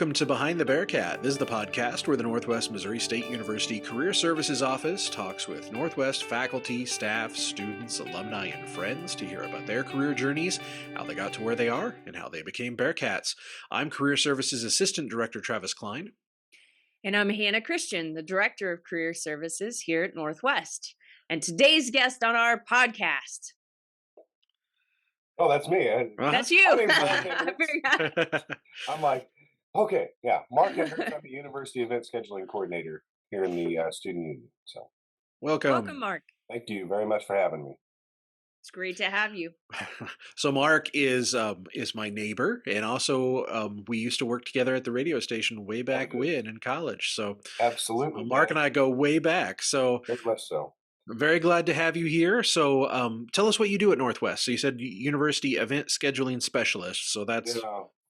welcome to Behind the Bearcat. This is the podcast where the Northwest Missouri State University Career Services Office talks with Northwest faculty, staff, students, alumni, and friends to hear about their career journeys, how they got to where they are, and how they became Bearcats. I'm Career Services Assistant Director Travis Klein. And I'm Hannah Christian, the Director of Career Services here at Northwest. And today's guest on our podcast. Oh, that's me. That's you. I'm like, okay, yeah. Mark Hendrix, I'm the University Event Scheduling Coordinator here in the Student Union. So, Welcome, Mark. thank you very much for having me. It's great to have you. So Mark is my neighbor, and also we used to work together at the radio station way back when in college. So absolutely, Mark and I go way back. So very much so. I'm very glad to have you here. So tell us what you do at Northwest. So you said University Event Scheduling Specialist. So that's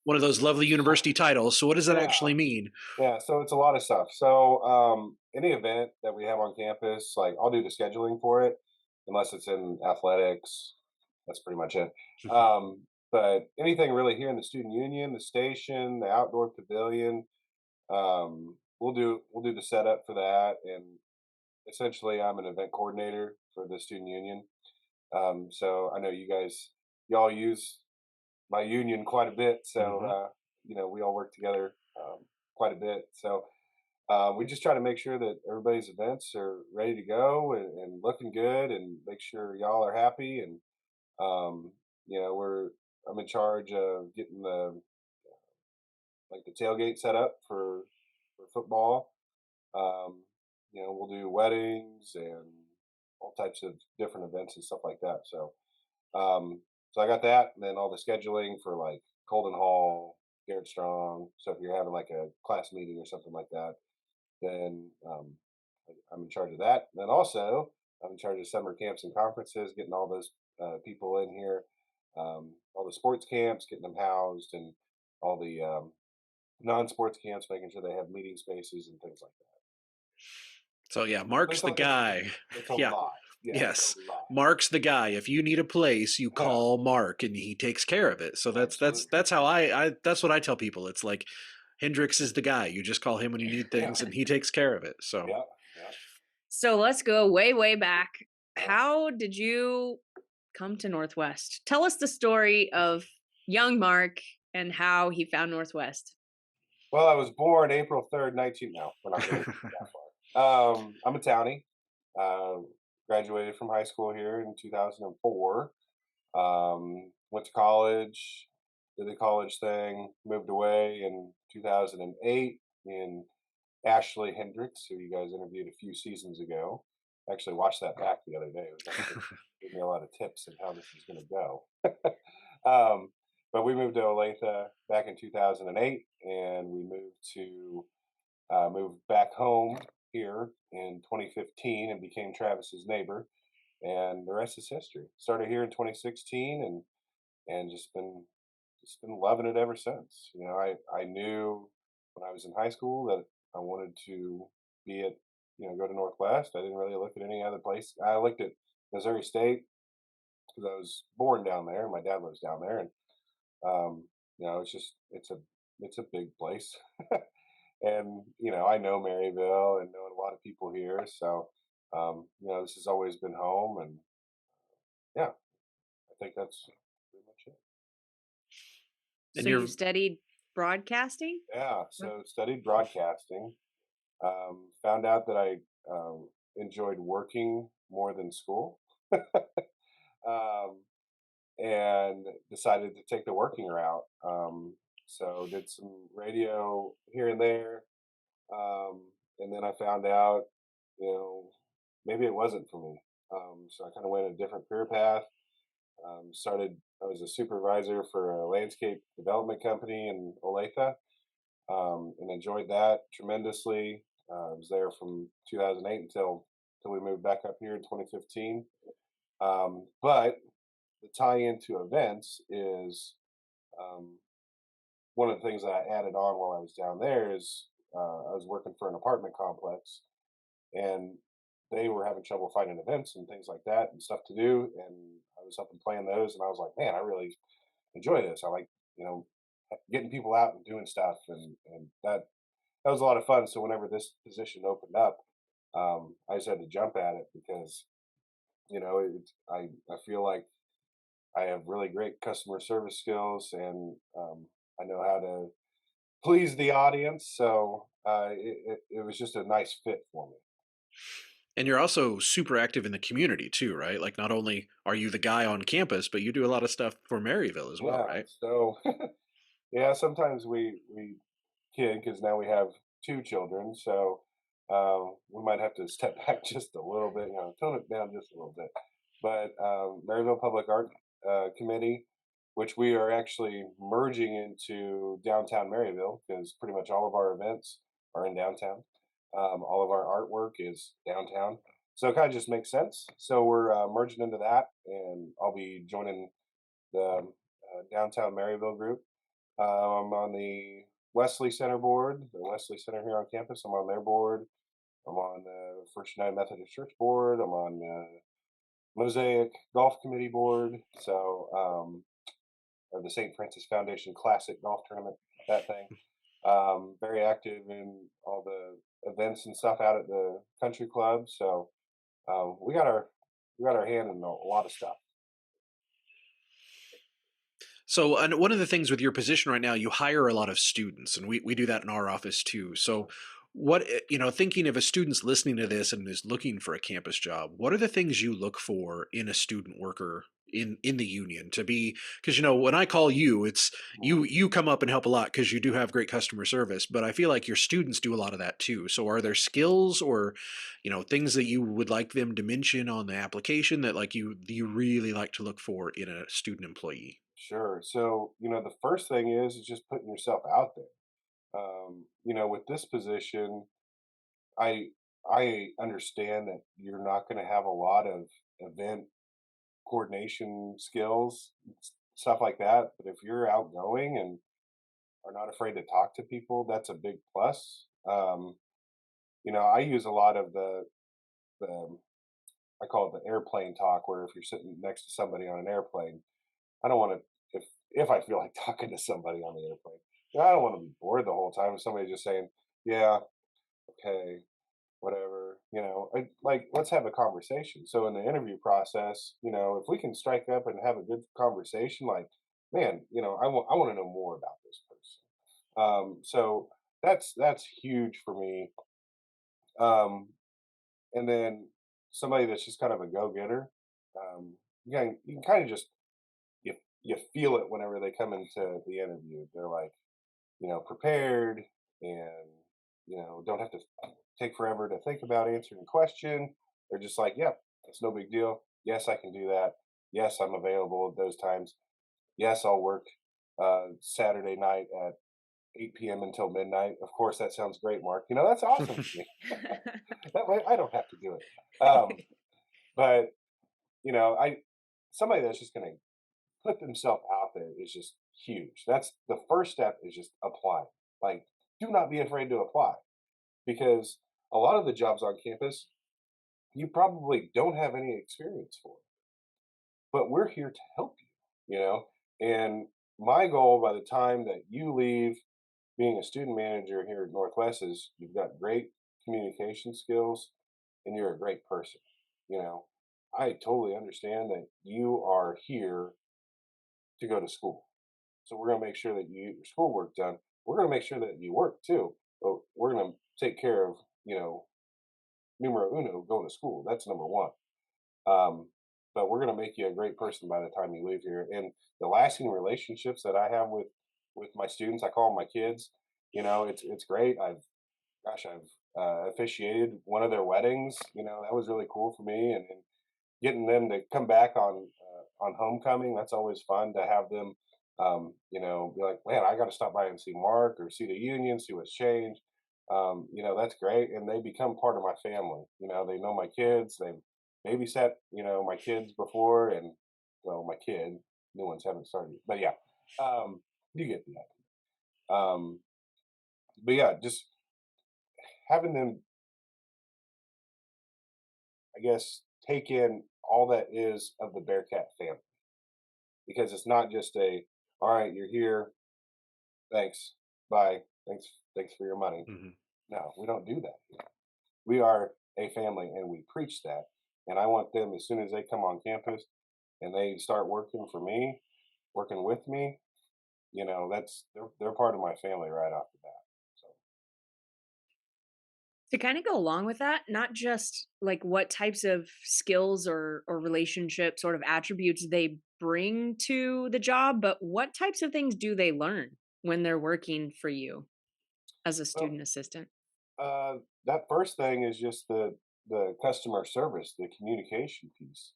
one of those lovely university titles. So what does that actually mean? Yeah, so it's a lot of stuff. So any event that we have on campus, like I'll do the scheduling for it, unless it's in athletics. That's pretty much it. But anything really here in the student union, the station, the outdoor pavilion, we'll do the setup for that. And essentially, I'm an event coordinator for the student union. So I know y'all use my union quite a bit. So we all work together quite a bit. So we just try to make sure that everybody's events are ready to go and looking good, and make sure y'all are happy. And I'm in charge of getting the tailgate set up for football. We'll do weddings and all types of different events and stuff like that. So I got that, and then all the scheduling for like Colden Hall, Garrett Strong. So if you're having like a class meeting or something like that, then I'm in charge of that. And then also I'm in charge of summer camps and conferences, getting all those people in here, all the sports camps, getting them housed, and all the non-sports camps, making sure they have meeting spaces and things like that. So yeah, Mark's the guy. Yes. Mark's the guy. If you need a place, you call Mark and he takes care of it. So that's how that's what I tell people. It's like Hendrix is the guy. You just call him when you need things and he takes care of it. So So let's go way, way back. How did you come to Northwest? Tell us the story of young Mark and how he found Northwest. Well, I was born April 3rd, No, we're not going to that far. I'm a townie. Graduated from high school here in 2004. Went to college, did the college thing, moved away in 2008. And Ashley Hendrix, who you guys interviewed a few seasons ago, actually watched that back the other day. It was gave me a lot of tips on how this is going to go. But we moved to Olathe back in 2008, and we moved back home here in 2015 and became Travis's neighbor. And the rest is history. Started here in 2016 and just been loving it ever since. I knew when I was in high school that I wanted to go to Northwest. I didn't really look at any other place. I looked at Missouri State because I was born down there. My dad lives down there, and it's a big place. And I know Maryville and know a lot of people here, so this has always been home, and I think that's pretty much it. So you studied broadcasting? Yeah, so studied broadcasting. Found out that I enjoyed working more than school, and decided to take the working route. So did some radio here and there, and then I found out, maybe it wasn't for me. So I kind of went a different career path. I was a supervisor for a landscape development company in Olathe, and enjoyed that tremendously. I was there from 2008 until we moved back up here in 2015. But the tie-in to events is one of the things that I added on while I was down there is I was working for an apartment complex, and they were having trouble finding events and things like that and stuff to do. And I was helping plan those, and I was like, man, I really enjoy this. I like, getting people out and doing stuff, and that was a lot of fun. So whenever this position opened up, I just had to jump at it because I feel like I have really great customer service skills, and I know how to please the audience. So it was just a nice fit for me. And you're also super active in the community too, right? Like not only are you the guy on campus, but you do a lot of stuff for Maryville as well, Yeah. right? So yeah, sometimes we kid because now we have two children, so we might have to step back just a little bit, tone it down just a little bit. But Maryville Public Art Committee, which we are actually merging into downtown Maryville, because pretty much all of our events are in downtown. All of our artwork is downtown, so it kind of just makes sense. So we're merging into that, and I'll be joining the downtown Maryville group. I'm on the Wesley Center board, the Wesley Center here on campus. I'm on their board. I'm on the First United Methodist Church board. I'm on the Mosaic Golf Committee board. So, or the St. Francis Foundation Classic Golf Tournament, that thing. Very active in all the events and stuff out at the country club. So we got our hand in a lot of stuff. So, and one of the things with your position right now, you hire a lot of students, and we do that in our office too. So, what, thinking if a student's listening to this and is looking for a campus job, what are the things you look for in a student worker in the union to be? Because when I call you, it's you come up and help a lot because you do have great customer service, but I feel like your students do a lot of that too. So, are there skills or things that you would like them to mention on the application that like you really like to look for in a student employee? Sure. So, the first thing is just putting yourself out there. With this position, I I understand that you're not going to have a lot of event coordination skills, stuff like that. But if you're outgoing and are not afraid to talk to people, that's a big plus. I use a lot of the I call it the airplane talk, where if you're sitting next to somebody on an airplane, I don't want to if I feel like talking to somebody on the airplane. I don't want to be bored the whole time. If somebody's just saying, "Yeah, okay, whatever," like let's have a conversation. So in the interview process, if we can strike up and have a good conversation, like, man, I want to know more about this person. So that's huge for me. Um, and then somebody that's just kind of a go getter. You can kind of just you you feel it whenever they come into the interview. They're like, prepared, and don't have to take forever to think about answering a question. They're just like, yep, it's no big deal. Yes, I can do that. Yes, I'm available at those times. Yes, I'll work Saturday night at 8 p.m. until midnight. Of course, that sounds great, Mark. That's awesome for me. That way I don't have to do it. But I somebody that's just going to put themselves out there is just huge. That's the first step, is just apply. Like, do not be afraid to apply, because a lot of the jobs on campus you probably don't have any experience for, but we're here to help you. And my goal by the time that you leave being a student manager here at Northwest is you've got great communication skills and you're a great person. You know, I totally understand that you are here to go to school. So we're going to make sure that you get your schoolwork done. We're going to make sure that you work too. But we're going to take care of, numero uno, going to school. That's number one. Um, but we're going to make you a great person by the time you leave here. And the lasting relationships that I have with my students, I call them my kids. It's great. I've officiated one of their weddings. That was really cool for me, and getting them to come back on homecoming. That's always fun to have them. Be like, man, I got to stop by and see Mark or see the union, see what's changed. That's great, and they become part of my family. They know my kids. They've babysat, my kids before, and well, my kid, new ones haven't started, but yeah, you get the idea. But yeah, just having them, I guess, take in all that is of the Bearcat family, because it's not just all right, you're here, Thanks. Bye. Thanks for your money. Mhm. No, we don't do that here. We are a family and we preach that. And I want them, as soon as they come on campus and they start working for me, working with me, that's they're part of my family right off the bat. So To kind of go along with that, not just like what types of skills or relationship sort of attributes they bring to the job, but what types of things do they learn when they're working for you as a well, student assistant? uh, that first thing is just the customer service, the communication piece.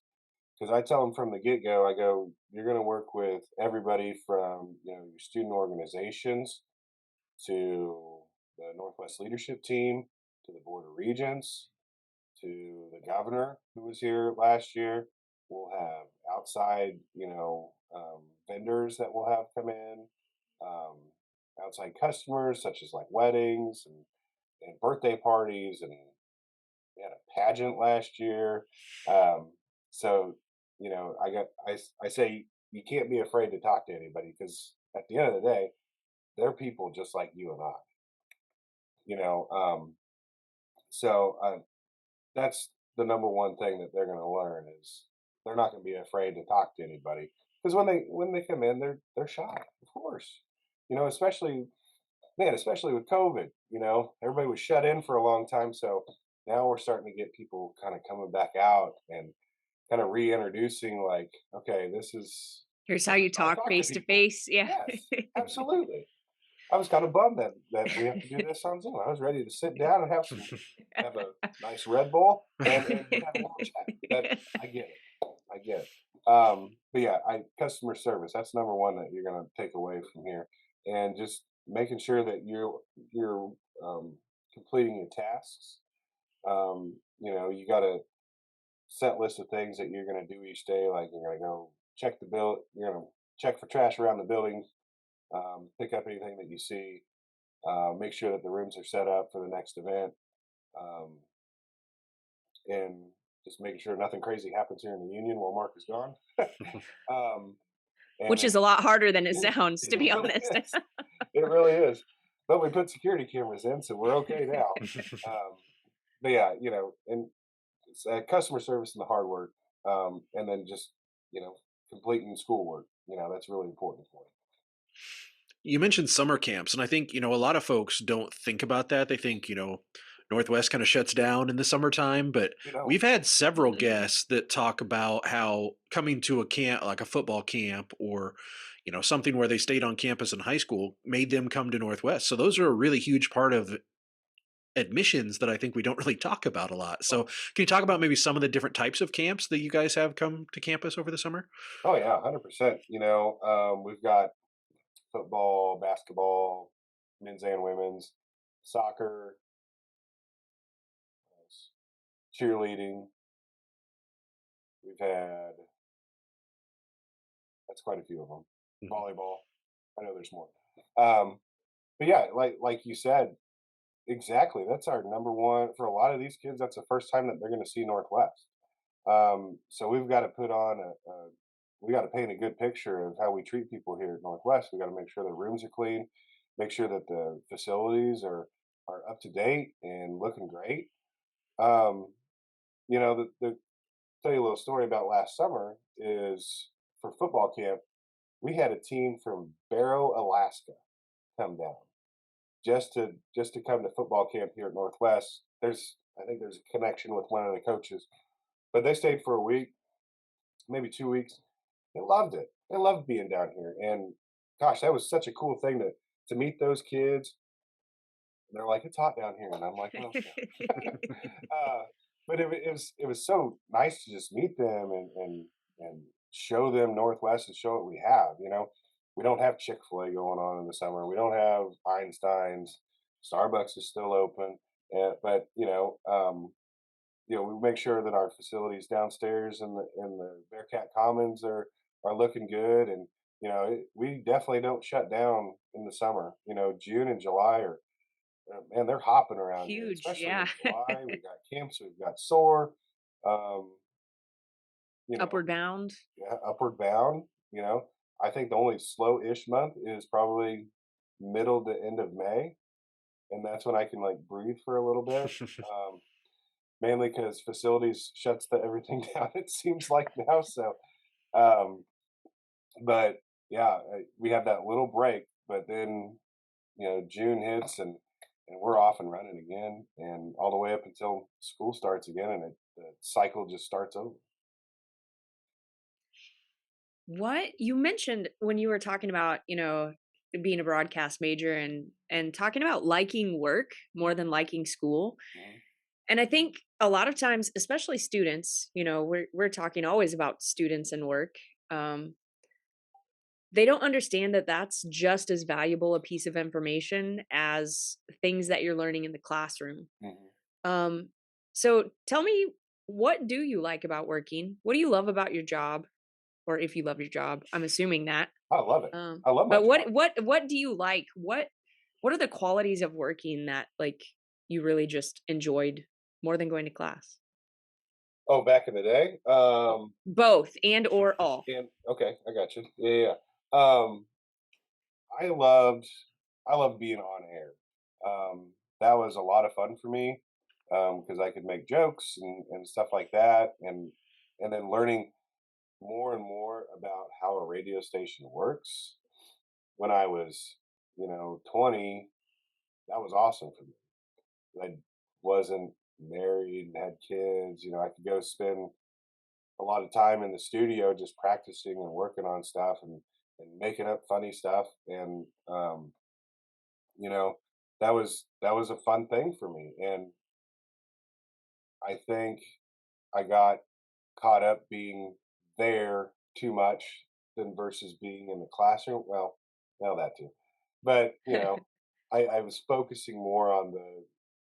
Because I tell them from the get go, I go, you're going to work with everybody from your student organizations to the Northwest leadership team to the board of regents to the governor who was here last year. We'll have outside, vendors that we'll have come in, um, outside customers such as like weddings and birthday parties, and we had a pageant last year. Um, so, I say you can't be afraid to talk to anybody because at the end of the day, they're people just like you and I, you know. So that's the number one thing that they're going to learn is they're not going to be afraid to talk to anybody because when they come in, they're shy, of course. Especially especially with COVID. Everybody was shut in for a long time, so now we're starting to get people kind of coming back out and kind of reintroducing, like, okay, Here's how this is you how I talk talk to face to people. face. Yeah. Yes, absolutely. I was kind of bummed that we have to do this on Zoom. I was ready to sit down and have a nice Red Bull and just have a little chat. But I get it. I get it. But yeah, customer service. That's number one that you're gonna take away from here, and just making sure that you're completing your tasks. You got a set list of things that you're gonna do each day. Like you're gonna go check the bill. You're gonna check for trash around the building. Pick up anything that you see, make sure that the rooms are set up for the next event, um, and just making sure nothing crazy happens here in the union while Mark is gone. um, and Which is a lot harder than it it, sounds, to it be really honest. is. It really is. But we put security cameras in, so we're okay now. But yeah, and it's, customer service and the hard work, and then just completing schoolwork. That's really important for You mentioned summer camps, and I think, a lot of folks don't think about that. They think, Northwest kind of shuts down in the summertime, but you. we've had several guests that talk about how coming to a camp, like a football camp or, something where they stayed on campus in high school, made them come to Northwest. So those are a really huge part of admissions that I think we don't really talk about a lot. So can you talk about maybe some of the different types of camps that you guys have come to campus over the summer? Oh yeah, 100%. We've got football, basketball, men's and women's, soccer, cheerleading. We've had that's quite a few of them. Mhm. Volleyball. I know there's more. Um, but yeah, like you said, exactly. That's our number one for a lot of these kids. That's the first time that they're going to see Northwest. So we've got to put on we got to paint a good picture of how we treat people here at Northwest. We got to make sure the rooms are clean, make sure that the facilities are up to date and looking great. Um, the tell you a little story about last summer is for football camp. We had a team from Barrow, Alaska, come down just to come to football camp here at Northwest. I think there's a connection with one of the coaches, but they stayed for a week, maybe 2 weeks. They loved it. They loved being down here, and gosh, that was such a cool thing to meet those kids. And they're like, "It's hot down here," and I'm like, "Well, yeah." But it was so nice to just meet them and show them Northwest and show what we have. We don't have Chick-fil-A going on in the summer. We don't have Einstein's. Starbucks is still open, but we make sure that our facilities downstairs in the Bearcat Commons are looking good, and we definitely don't shut down in the summer. June and July are man, they're hopping around here, Huge, especially yeah. in July. We've got camps, we've got SOAR, um, you know, Upward bound. yeah, Upward Bound. I think the only slow-ish month is probably middle to end of May, and that's when I can like breathe for a little bit. Um, Mainly because facilities shuts everything down. It seems like now. So, um, but yeah, we have that little break, but then June hits and we're off and running again, and all the way up until school starts again, and the cycle just starts over. What you mentioned when you were talking about, being a broadcast major and talking about liking work more than liking school. Mhm. And I think a lot of times, especially students, we're talking always about students and work. Um, they don't understand that that's just as valuable a piece of information as things that you're learning in the classroom. Mhm. Um, so tell me, what do you like about working? What do you love about your job? Or if you love your job, I'm assuming that. I love it. I love my But job. what do you like? What are the qualities of working that like you really just enjoyed more than going to class? Oh, back in the day. Both and or all. And okay, I got you. Yeah, yeah. Um, I loved I loved being on air. That was a lot of fun for me because I could make jokes and stuff like that, and then learning more and more about how a radio station works. When I was 20, that was awesome for me. I wasn't married and had kids. I could go spend a lot of time in the studio just practicing and working on stuff and making up funny stuff, and you know that was a fun thing for me. And I think I got caught up being there too much than versus being in the classroom. Well, that too, but I was focusing more on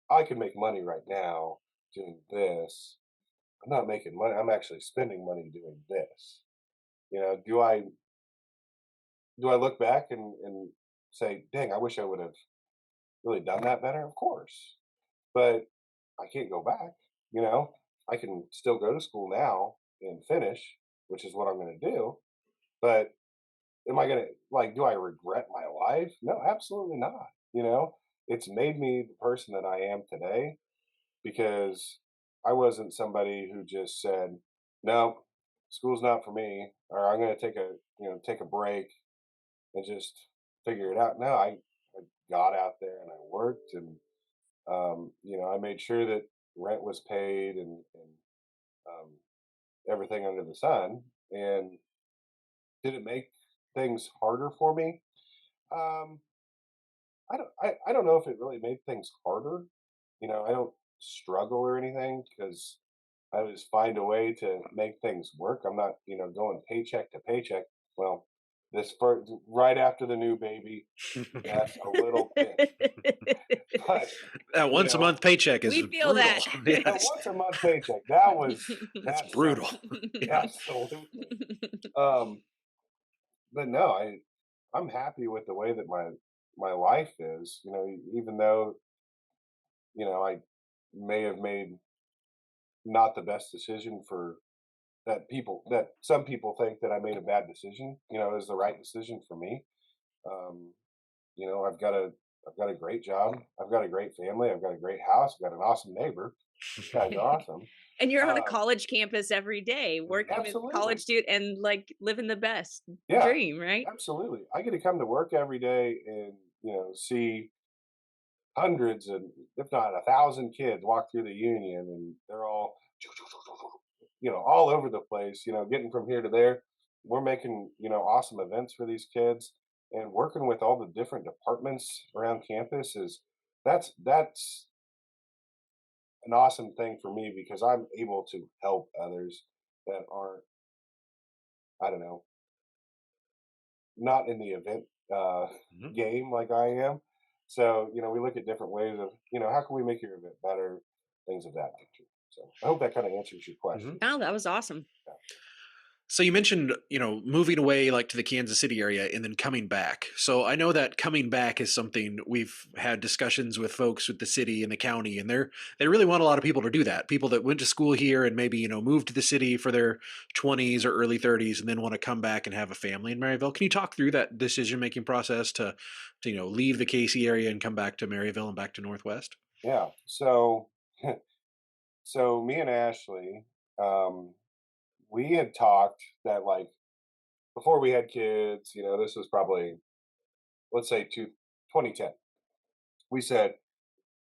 I can make money right now doing this. I'm not making money. I'm actually spending money doing this. Do I look back and say, "Dang, I wish I would have really done that better"? Of course, but I can't go back. You know, I can still go to school now and finish, which is what I'm going to do. But am I going to do I regret my life? No, absolutely not. It's made me the person that I am today because I wasn't somebody who just said, "No, school's not for me," or "I'm going to take a break and just figure it out." No, I got out there and I worked, and I made sure that rent was paid and um, everything under the sun. And did it make things harder for me? Um, I don't know if it really made things harder. I don't struggle or anything because I just find a way to make things work. I'm not, going paycheck to paycheck. Well, this first right after the new baby, yes, a little bit, but That you once a know, month paycheck is We feel brutal. that. a Yes, once a month paycheck it's that's brutal. something. Absolutely. Um, but no, I'm happy with the way that my life is. Even though I may have made not the best decision for that some people think that I made a bad decision. Is the right decision for me. Um, I've got a great job. I've got a great family. I've got a great house. I've got an awesome neighbor. These guys are awesome. And you're on a Um, college campus every day working with college Absolutely. student and like living the best Yeah, dream, right? absolutely. I get to come to work every day and see hundreds and if not 1,000 kids walk through the union, and they're all all over the place. Getting from here to there. We're making awesome events for these kids, and working with all the different departments around campus is that's an awesome thing for me because I'm able to help others that aren't, I don't know, not in the event Mhm. game like I am. So, we look at different ways of, how can we make your event better, things of that nature. So I hope that kind of answers your question. Mhm. Oh, that was awesome. Yeah. So you mentioned, moving away like to the Kansas City area and then coming back. So I know that coming back is something we've had discussions with folks with the city and the county, and they really want a lot of people to do that. People that went to school here and maybe, moved to the city for their 20s or early 30s and then want to come back and have a family in Maryville. Can you talk through that decision-making process to leave the Casey area and come back to Maryville and back to Northwest? Yeah. So, so me and Ashley, um, we had talked that like before we had kids, this was probably, let's say 2010. We said,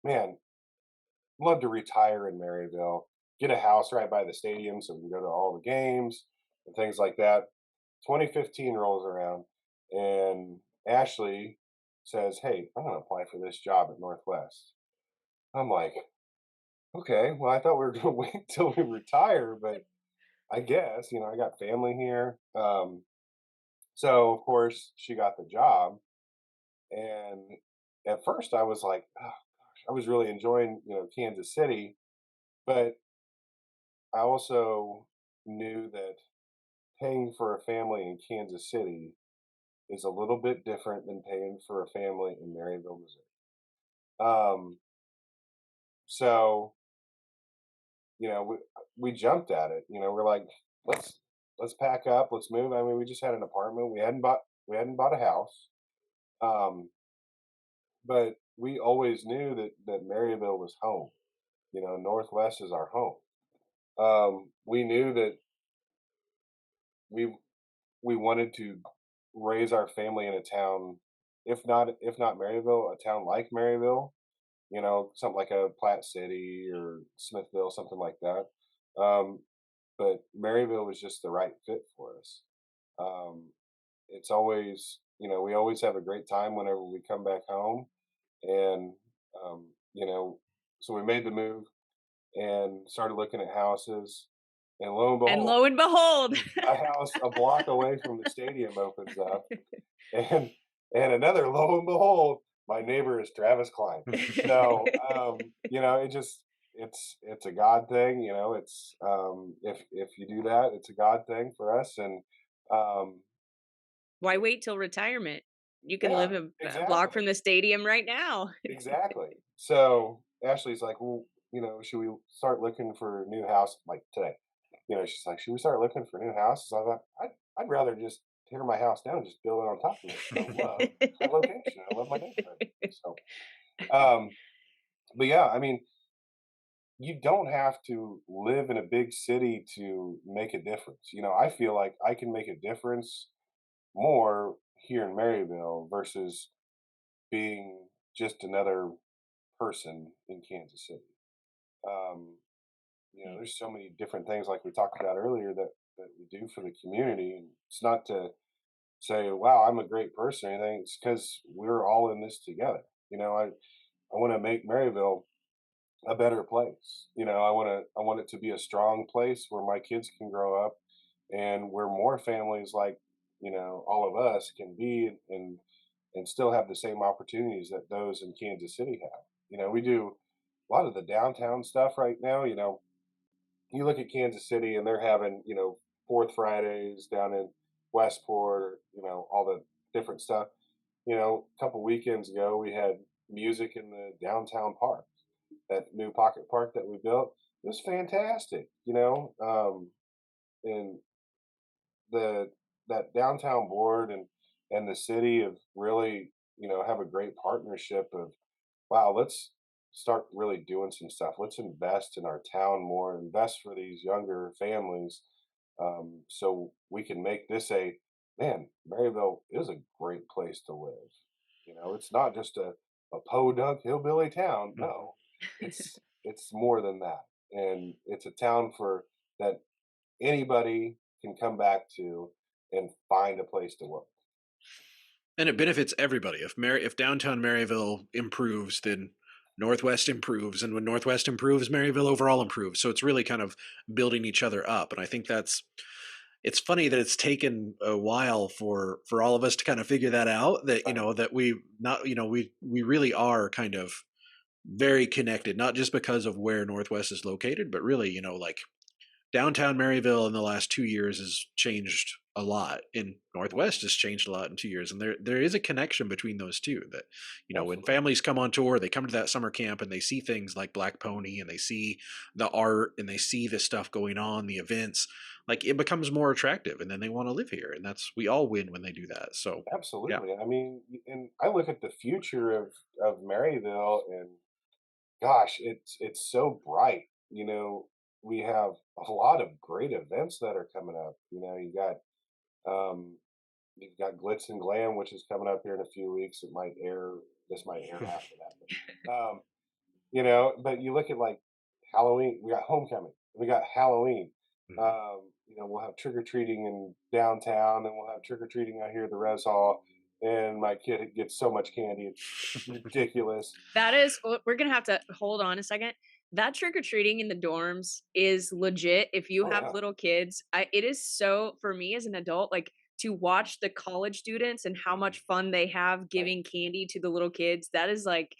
man, love to retire in Maryville, get a house right by the stadium so we can go to all the games and things like that. 2015 rolls around and Ashley says, hey, I'm going to apply for this job at Northwest. I'm like, okay, well, I thought we were going to wait till we retire, but I guess, I got family here. So, of course, she got the job. And at first I was like, oh, gosh, I was really enjoying, Kansas City. But I also knew that paying for a family in Kansas City is a little bit different than paying for a family in Maryville, Missouri. Um, so we jumped at it. We're like, let's let's pack up, let's move. I mean, we just had an apartment. We hadn't bought a house, um, but we always knew that Maryville was home. Northwest is our home. We knew that we we wanted to raise our family in a town, if not Maryville, a town like Maryville, something like a Platte City or Smithville, something like that. Um, but Maryville was just the right fit for us. Um, it's always, we always have a great time whenever we come back home, and um, you know, so we made the move and started looking at houses, and lo and And behold, lo and behold. a house a block away from the stadium opens up, and another lo and behold, my neighbor is Travis Klein. So it just it's a God thing. It's if you do that, it's a God thing for us. And um, Why wait till retirement? You can yeah, live a block exactly, from the stadium right now. exactly. So Ashley's like, well, should we start looking for a new house like today? She's like, should we start looking for new houses? I thought I'd rather just tear my house down and just build it on top of it. I love my location. I love my neighborhood. So, um, but yeah, I mean, you don't have to live in a big city to make a difference. I feel like I can make a difference more here in Maryville versus being just another person in Kansas City. Um, there's so many different things like we talked about earlier that we do for the community. And it's not to say, wow, I'm a great person or anything. It's because we're all in this together. I want to make Maryville a better place. I want it to be a strong place where my kids can grow up and where more families like, all of us can be and still have the same opportunities that those in Kansas City have. We do a lot of the downtown stuff right now. You look at Kansas City and they're having, Fourth Fridays down in Westport, or, all the different stuff. A couple weekends ago, we had music in the downtown park, that new pocket park that we built. It was fantastic, and the that downtown board and the city have really, have a great partnership of, wow, let's start really doing some stuff. Let's invest in our town more, invest for these younger families, so we can make this a, man, Maryville is a great place to live. It's not just a podunk hillbilly town. Mhm. No, it's more than that. And it's a town for that anybody can come back to and find a place to work. And it benefits everybody. If downtown Maryville improves, then Northwest improves, and when Northwest improves, Maryville overall improves. So it's really kind of building each other up, and I think it's funny that it's taken a while for all of us to kind of figure that out. That Right. that we not we really are kind of very connected, not just because of where Northwest is located, but really like downtown Maryville in the last 2 years has changed a lot, and Northwest has changed a lot in 2 years. And there is a connection between those two that, when Absolutely. families come on tour, they come to that summer camp and they see things like Black Pony and they see the art and they see the stuff going on, the events, like it becomes more attractive and then they want to live here. And we all win when they do that. So, yeah. Absolutely. I mean, and I look at the future of Maryville, and gosh, it's so bright. We have a lot of great events that are coming up. Um, you've got Glitz and Glam, which is coming up here in a few weeks. It might air. This might air after that. But you look at like Halloween. We got Homecoming. We got Halloween. Mhm. We'll have trick or treating in downtown, and we'll have trick or treating out here at the Res Hall. And my kid gets so much candy, it's ridiculous. That is, we're gonna have to hold on a second. That trick or treating in the dorms is legit. If you Oh have yeah, little kids, it is so for me as an adult, like to watch the college students and how Mhm. much fun they have giving candy to the little kids. That is like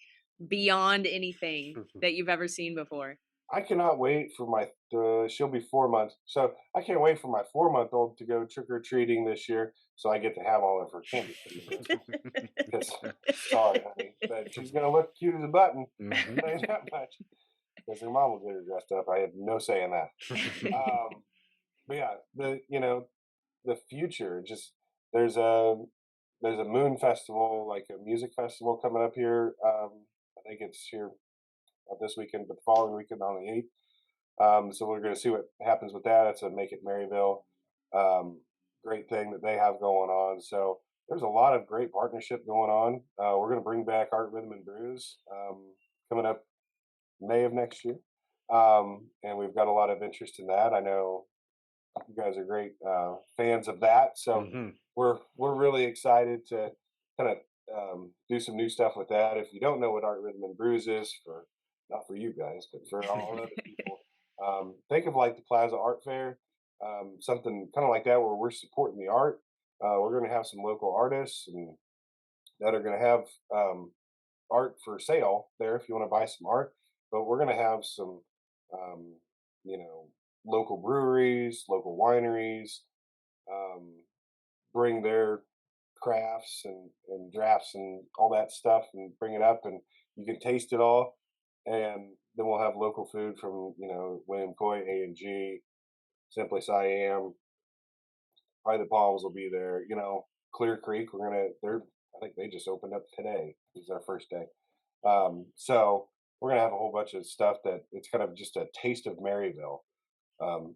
beyond anything that you've ever seen before. I cannot wait for my. She'll be 4 months, so I can't wait for my 4-month-old to go trick or treating this year, so I get to have all of her candy for the rest. Because sorry, honey, but she's gonna look cute as a button. Mhm. Ain't that much? Because her mom will get her dressed up. I have no say in that. Um, but yeah, the future. Just there's a there's a moon festival, like a music festival coming up here. I think it's here not this weekend, but the following weekend on the 8th. So we're going to see what happens with that. It's a Make It Maryville um, great thing that they have going on. So there's a lot of great partnership going on. We're going to bring back Art Rhythm and Brews coming up May of next year. And we've got a lot of interest in that. I know you guys are great fans of that, so Mhm. we're really excited to kind of do some new stuff with that. If you don't know what Art Rhythm and Brews is, for not for you guys, but for all other people, think of like the Plaza Art Fair, something kind of like that, where we're supporting the art. We're going to have some local artists and that are going to have art for sale there if you want to buy some art. But we're going to have some, um, you know, local breweries, local wineries um, bring their crafts and drafts and all that stuff and bring it up, and you can taste it all. And then we'll have local food from, William Coy, A&G, Simply Siam, probably the Palms will be there. Clear Creek, I think they just opened up today. It's their first day. So we're gonna have a whole bunch of stuff that it's kind of just a taste of Maryville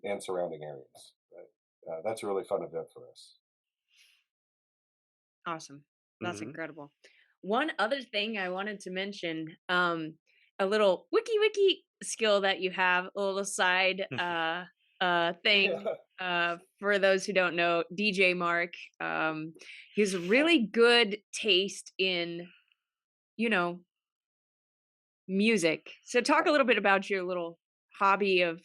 and surrounding areas. But, that's a really fun event for us. Awesome. That's Mhm. incredible. One other thing I wanted to mention, a little wiki skill that you have, a little side thing for those who don't know, DJ Mark. He has really good taste in, you know, music. So talk a little bit about your little hobby of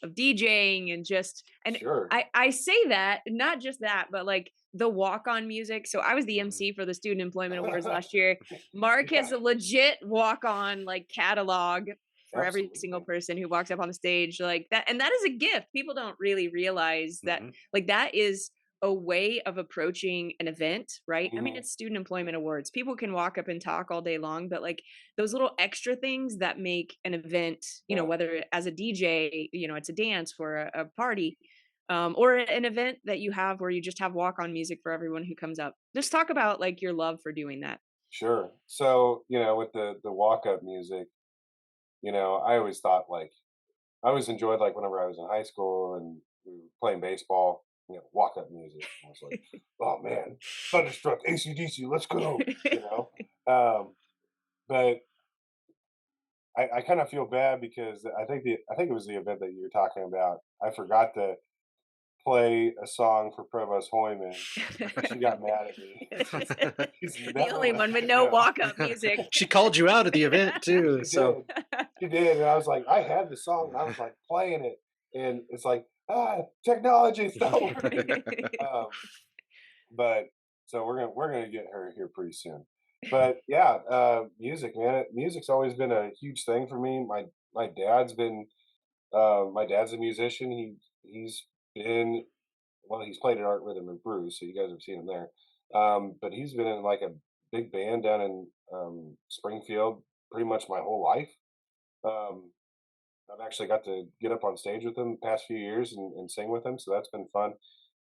DJing and just and Sure. I say that, not just that, but like the walk on music. So I was the Mhm. MC for the Student Employment Awards last year. Mark Yeah, has a legit walk on like catalog for every single absolutely. person who walks up on the stage like that. And that is a gift. People don't really realize that Mhm. like that is a way of approaching an event, right? I mean, Mhm. it's Student Employment Awards. People can walk up and talk all day long, but like those little extra things that make an event, Yeah, whether as a DJ, it's a dance for a party, or an event that you have where you just have walk on music for everyone who comes up. Just talk about like your love for doing that. sure. So, with the walk up music, I always thought like I always enjoyed like whenever I was in high school and we were playing baseball, walk up music. I was like, oh man, Thunderstruck, ACDC, let's go, you know. Um, but I kind of feel bad because I think it was the event that you were talking about. I forgot to play a song for Provost Hoyman, and she got mad at me. She's The never only let one with me no go. walk up music. She called you out at the event too. She So, did. She did, and I was like, I had the song, and I was like playing it, and it's like, technology, it's not working. Um, but so we're gonna get her here pretty soon. But yeah, music, man, music's always been a huge thing for me. My dad's been my dad's a musician. he's been well, he's played at Art Rhythm and Blues, so you guys have seen him there. But he's been in like a big band down in Springfield pretty much my whole life. Um, I've actually got to get up on stage with him the past few years and sing with him, so that's been fun.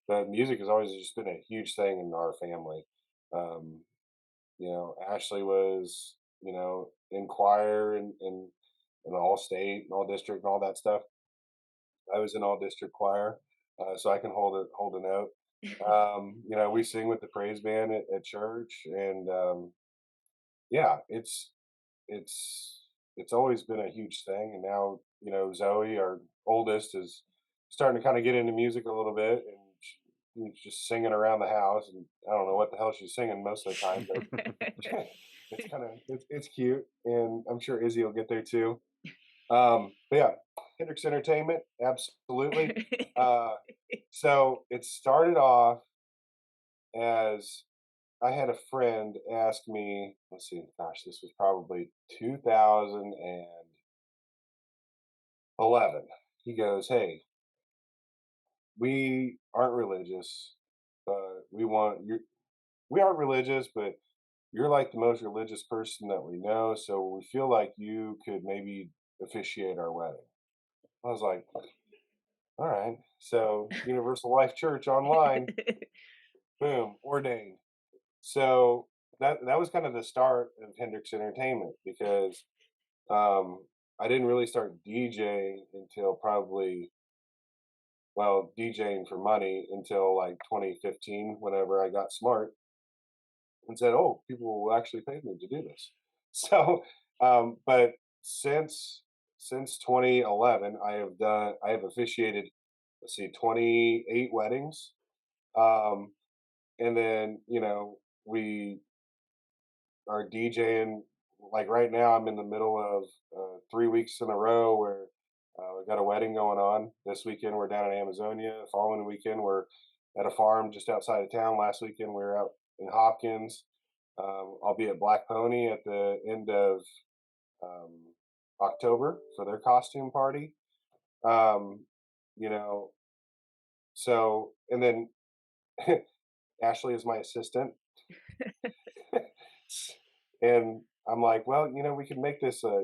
But music has always just been a huge thing in our family. Um, Ashley was, in choir and all state and all district and all that stuff. I was in all district choir, so I can hold a note. We sing with the praise band at church, and yeah, it's it's always been a huge thing. And now Zoe, our oldest, is starting to kind of get into music a little bit, and she's just singing around the house. And I don't know what the hell she's singing most of the time, but it's cute, and I'm sure Izzy will get there too. But yeah, Hendrix Entertainment, absolutely. Uh, so it started off as I had a friend ask me, let's see, gosh, this was probably 2011. He goes, "Hey, we aren't religious, but we aren't religious, but you're like the most religious person that we know, so we feel like you could maybe officiate our wedding." I was like, all right. So Universal Life Church online, boom, ordained. So that was kind of the start of Hendrix Entertainment because um, I didn't really start DJing until probably DJing for money until like 2015, whenever I got smart and said, "Oh, people will actually pay me to do this." So, but since since 2011, I have officiated, let's see, 28 weddings. Um, and then, we are DJing. Like right now, I'm in the middle of 3 weeks in a row where we've got a wedding going on. This weekend, we're down in Amazonia. The following weekend, we're at a farm just outside of town. Last weekend, we were out in Hopkins. I'll be at Black Pony at the end of um, October for their costume party. Um, you know, and then Ashley is my assistant. And I'm like, well, we could make this a,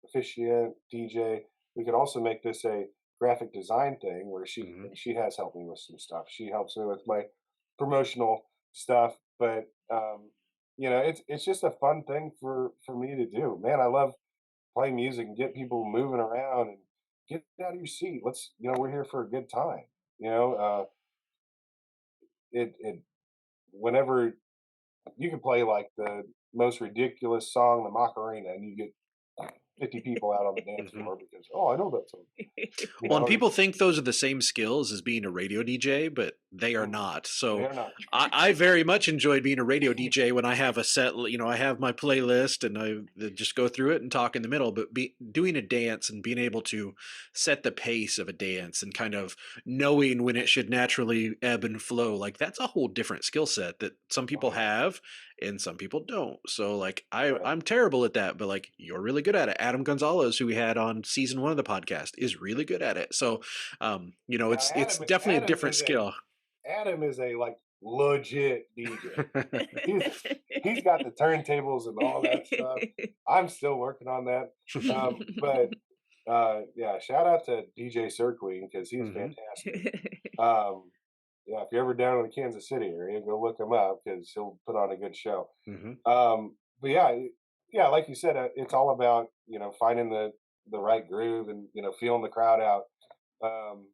officiant, DJ. We could also make this a graphic design thing where Mhm. she has helped me with some stuff. She helps me with my promotional stuff, but it's just a fun thing for me to do. Man, I love playing music and get people moving around and get out of your seat. We're here for a good time. You know, it whenever you can play like the most ridiculous song, the Macarena, and you get 50 people out on the dance Mhm. floor because, oh, I know that song. You Well, and know, people think those are the same skills as being a radio DJ, but they are mm, not. they So are not. I very much enjoyed being a radio DJ when I have a set, I have my playlist and I just go through it and talk in the middle. But doing a dance and being able to set the pace of a dance and kind of knowing when it should naturally ebb and flow, like that's a whole different skill set that some Oh people yeah, have and some people don't. So like right. I'm terrible at that, but like you're really good at it. Adam Gonzalez, who we had on season 1 of the podcast, is really good at it. So Now it's definitely a different skill. Adam is a like legit DJ. He's he's got the turntables and all that stuff. I'm still working on that. But yeah, shout out to DJ Sir Queen because he's Hmm. fantastic. Um, yeah, if you're ever down in the Kansas City area, go look him up because he'll put on a good show. Hmm. But yeah, yeah, like you said, it's all about finding the right groove and feeling the crowd out. Um,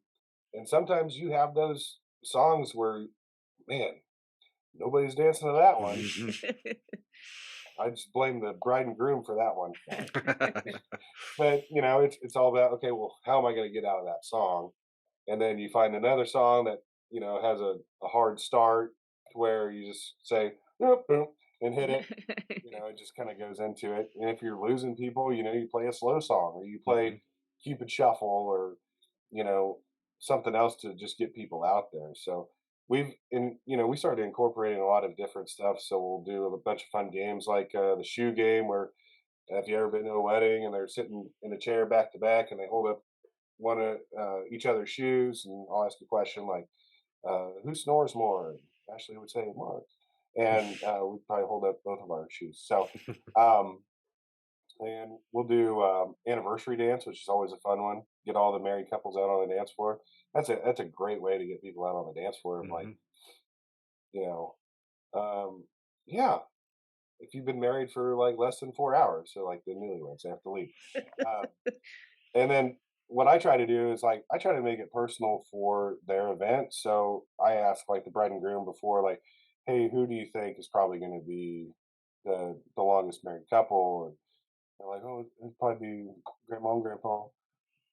and sometimes you have those songs where, man, nobody's dancing to that one. Hmm. I just blame the bride and groom for that one. But it's all about, okay, well, how am I going to get out of that song? And then you find another song that has a hard start to where you just say boop, boop, and hit it. It just kind of goes into it. And if you're losing people, you play a slow song or you play Hmm. Cupid Shuffle or you know something else to just get people out there. So we started incorporating a lot of different stuff. So we'll do a bunch of fun games like the shoe game where if you ever been to a wedding and they're sitting in a chair back to back and they hold up one of each other's shoes, and I'll ask a question like, "Who snores more?" And Ashley would say, "Mark," and we'd probably hold up both of our shoes. So, um, and we'll do anniversary dance, which is always a fun one. Get all the married couples out on the dance floor. That's a great way to get people out on the dance floor. Like, Mhm. you know, um, yeah, if you've been married for like less than 4 hours, so like the newlyweds, they have to leave. Uh, and then what I try to do is like I try to make it personal for their event. So I ask like the bride and groom before, like, "Hey, who do you think is probably going to be the longest married couple?" And they're like, "Oh, it'd probably be grandma and grandpa."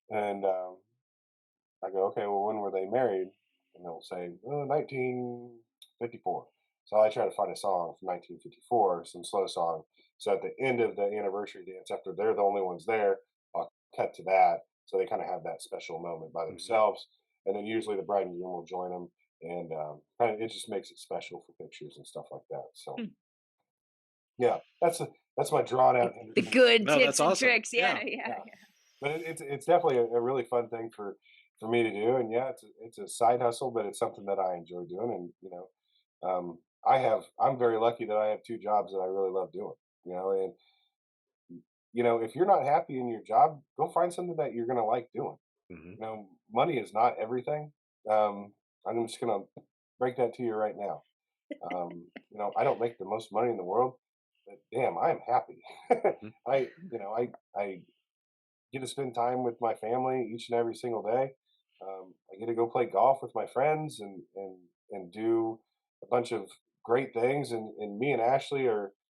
And I go, "Okay, well, when were they married?" And they'll say, 1954. So I try to find a song from 1954, some slow song. So at the end of the anniversary dance, after they're the only ones there, I'll cut to that. So they kind of have that special moment by Mhm. themselves. And then usually the bride and groom will join them. And kind of, it just makes it special for pictures and stuff like that. So yeah, that's my drawn out The Henderson. good No, that's tips and awesome. tricks. Yeah, Yeah. yeah, Yeah. But it's definitely a really fun thing for me to do, and yeah, it's a side hustle, but it's something that I enjoy doing, and I'm very lucky that I have two jobs that I really love doing, and if you're not happy in your job, go find something that you're gonna like doing. Mhm. Money is not everything. I'm just gonna break that to you right now. I don't make the most money in the world, but damn, I am happy. Mhm. I get to spend time with my family each and every single day. I get to go play golf with my friends and do a bunch of great things. And me and Ashley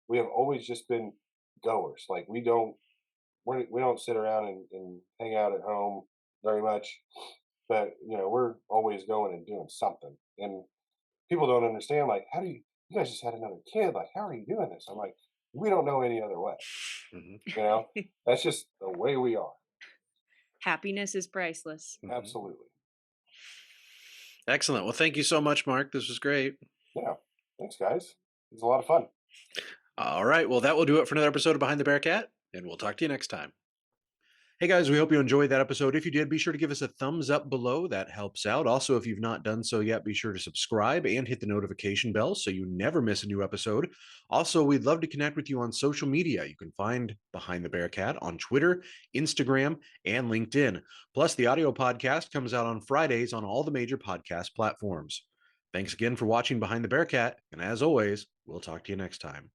we have always just been goers. Like we don't sit around and hang out at home very much, but we're always going and doing something. And people don't understand, like, how do you guys just had another kid? Like, how are you doing this? I'm like, we don't know any other way. Mhm. You know, that's just the way we are. Happiness is priceless. Mhm. Absolutely. Excellent. Well, thank you so much, Mark. This was great. Yeah. Thanks, guys. It was a lot of fun. All right. Well, that will do it for another episode of Behind the Bearcat, and we'll talk to you next time. Hey guys, we hope you enjoyed that episode. If you did, be sure to give us a thumbs up below. That helps out. Also, if you've not done so yet, be sure to subscribe and hit the notification bell so you never miss a new episode. Also, we'd love to connect with you on social media. You can find Behind the Bearcat on Twitter, Instagram, and LinkedIn. Plus, the audio podcast comes out on Fridays on all the major podcast platforms. Thanks again for watching Behind the Bearcat, and as always, we'll talk to you next time.